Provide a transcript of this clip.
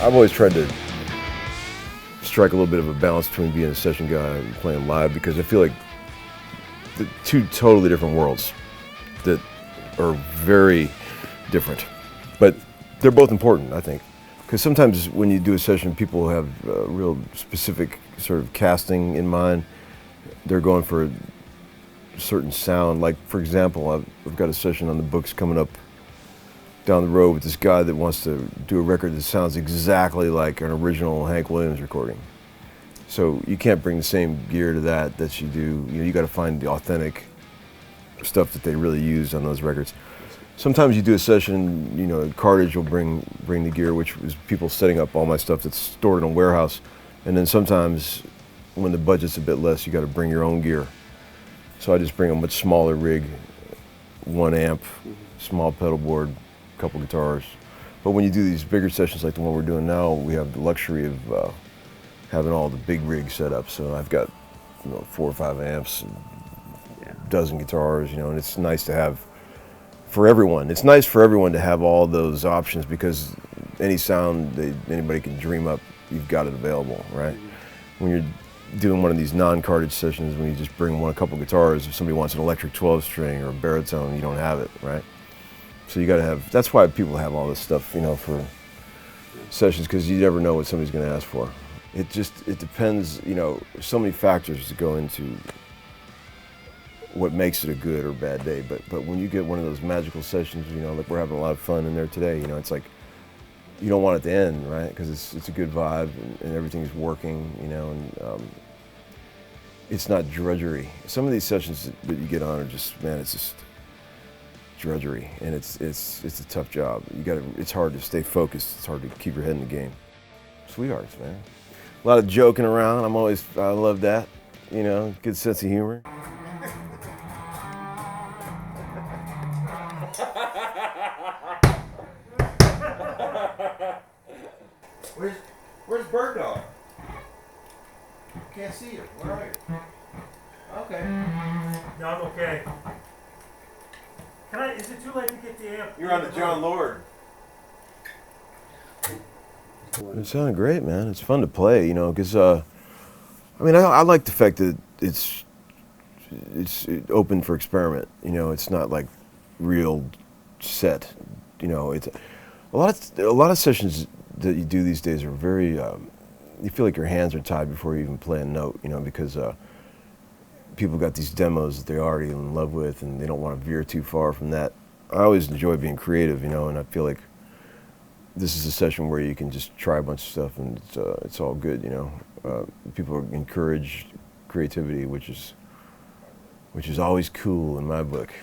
I've always tried to strike a little bit of a balance between being a session guy and playing live, because I feel like the two totally different worlds that are very different, but they're both important, I think, because sometimes when you do a session, people have a real specific sort of casting in mind. They're going for a certain sound. Like, for example, I've got a session on the books coming up down the road with this guy that wants to do a record that sounds exactly like an original Hank Williams recording. So you can't bring the same gear to that you do. You got to find the authentic stuff that they really used on those records. Sometimes you do a session, Cartage will bring the gear, which is people setting up all my stuff that's stored in a warehouse. And then sometimes when the budget's a bit less, you got to bring your own gear. So I just bring a much smaller rig, 1 amp, small pedal board, couple guitars. But when you do these bigger sessions like the one we're doing now, we have the luxury of having all the big rigs set up. So I've got 4 or 5 amps, and a dozen guitars, and it's nice to have for everyone. It's nice for everyone to have all those options, because any sound that anybody can dream up, you've got it available, right? When you're doing one of these non-Cartage sessions, when you just bring a couple guitars, if somebody wants an electric 12-string or a baritone, you don't have it, right? So you got to have, that's why people have all this stuff, for sessions, because you never know what somebody's going to ask for. It depends, so many factors that go into what makes it a good or bad day. But when you get one of those magical sessions, like we're having a lot of fun in there today, it's like, you don't want it to end, right? Because it's a good vibe and everything's working, and it's not drudgery. Some of these sessions that you get on are just, man, it's just drudgery, and it's a tough job. It's hard to stay focused. It's hard to keep your head in the game. Sweethearts, man. A lot of joking around. I love that. Good sense of humor. Where's Bird Dog? Can't see you. Where are you? Okay. No, I'm okay. Is it too late to get the amp? You're on the John Lord. It sounded great, man. It's fun to play, because I like the fact that it's open for experiment. It's not like real set. It's a lot of sessions that you do these days are very. You feel like your hands are tied before you even play a note, because people got these demos that they're already in love with, and they don't want to veer too far from that. I always enjoy being creative, and I feel like this is a session where you can just try a bunch of stuff, and it's all good, People encourage creativity, which is always cool in my book.